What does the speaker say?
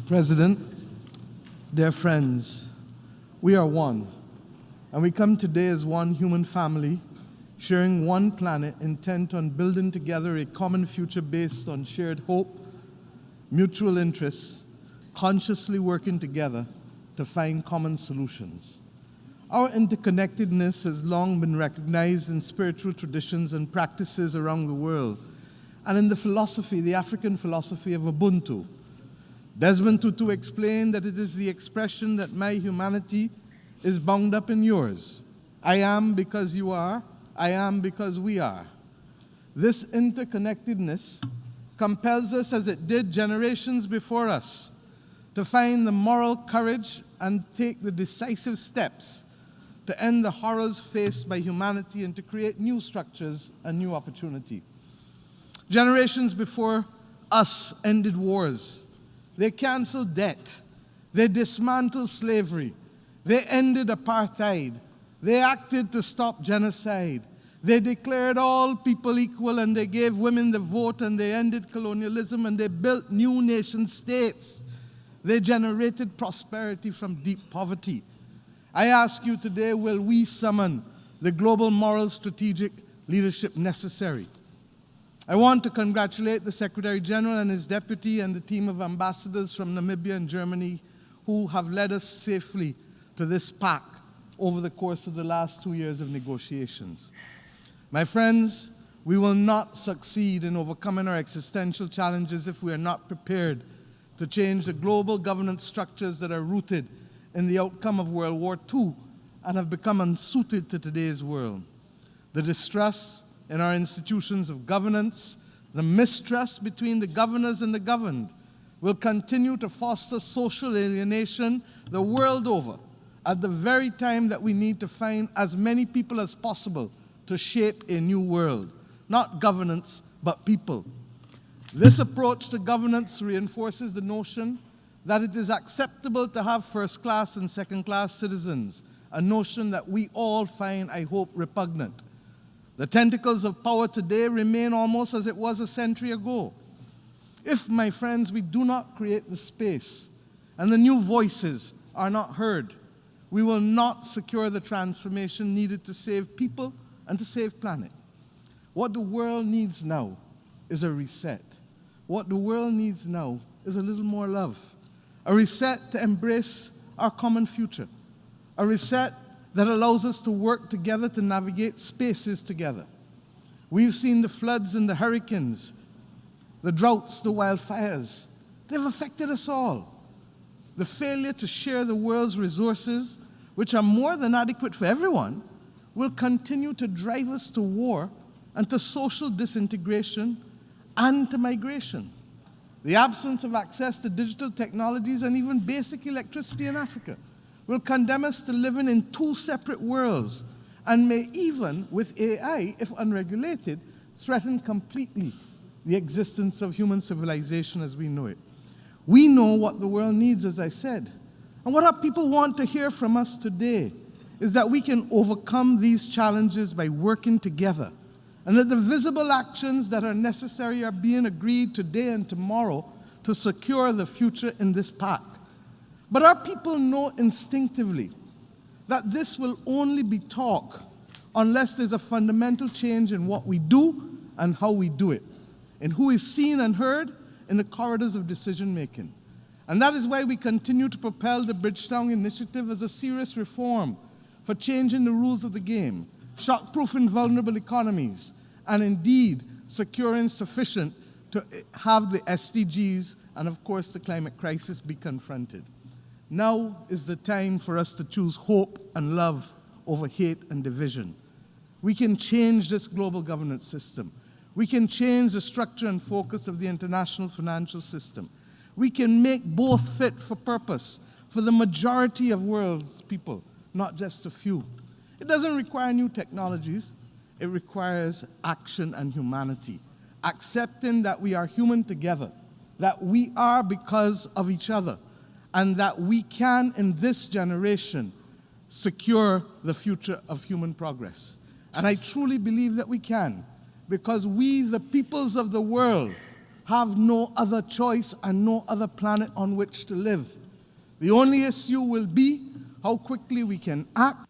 Mr. President, dear friends, we are one, and we come today as one human family, sharing one planet, intent on building together a common future based on shared hope, mutual interests, consciously working together to find common solutions. Our interconnectedness has long been recognized in spiritual traditions and practices around the world, and in the philosophy, the African philosophy of Ubuntu. Desmond Tutu explained that it is the expression that my humanity is bound up in yours. I am because you are, I am because we are. This interconnectedness compels us, as it did generations before us, to find the moral courage and take the decisive steps to end the horrors faced by humanity and to create new structures and new opportunity. Generations before us ended wars. They canceled debt. They dismantled slavery. They ended apartheid. They acted to stop genocide. They declared all people equal, and they gave women the vote, and they ended colonialism, and they built new nation states. They generated prosperity from deep poverty. I ask you today, will we summon the global moral strategic leadership necessary? I want to congratulate the Secretary General and his deputy and the team of ambassadors from Namibia and Germany who have led us safely to this pact over the course of the last 2 years of negotiations. My friends, we will not succeed in overcoming our existential challenges if we are not prepared to change the global governance structures that are rooted in the outcome of World War II and have become unsuited to today's world. The distrust in our institutions of governance, the mistrust between the governors and the governed, will continue to foster social alienation the world over at the very time that we need to find as many people as possible to shape a new world. Not governance, but people. This approach to governance reinforces the notion that it is acceptable to have first-class and second-class citizens, a notion that we all find, I hope, repugnant. The tentacles of power today remain almost as it was a century ago. If, my friends, we do not create the space and the new voices are not heard, we will not secure the transformation needed to save people and to save planet. What the world needs now is a reset. What the world needs now is a little more love. A reset to embrace our common future. A reset that allows us to work together to navigate spaces together. We've seen the floods and the hurricanes, the droughts, the wildfires. They've affected us all. The failure to share the world's resources, which are more than adequate for everyone, will continue to drive us to war and to social disintegration and to migration. The absence of access to digital technologies and even basic electricity in Africa will condemn us to living in two separate worlds and may even, with AI, if unregulated, threaten completely the existence of human civilization as we know it. We know what the world needs, as I said. And what our people want to hear from us today is that we can overcome these challenges by working together, and that the visible actions that are necessary are being agreed today and tomorrow to secure the future in this pact. But our people know instinctively that this will only be talk unless there's a fundamental change in what we do and how we do it, in who is seen and heard in the corridors of decision-making. And that is why we continue to propel the Bridgetown Initiative as a serious reform for changing the rules of the game, shock-proofing vulnerable economies, and indeed securing sufficient to have the SDGs and, of course, the climate crisis be confronted. Now is the time for us to choose hope and love over hate and division. We can change this global governance system. We can change the structure and focus of the international financial system. We can make both fit for purpose for the majority of world's people, not just a few. It doesn't require new technologies. It requires action and humanity, accepting that we are human together, that we are because of each other, and that we can, in this generation, secure the future of human progress. And I truly believe that we can, because we, the peoples of the world, have no other choice and no other planet on which to live. The only issue will be how quickly we can act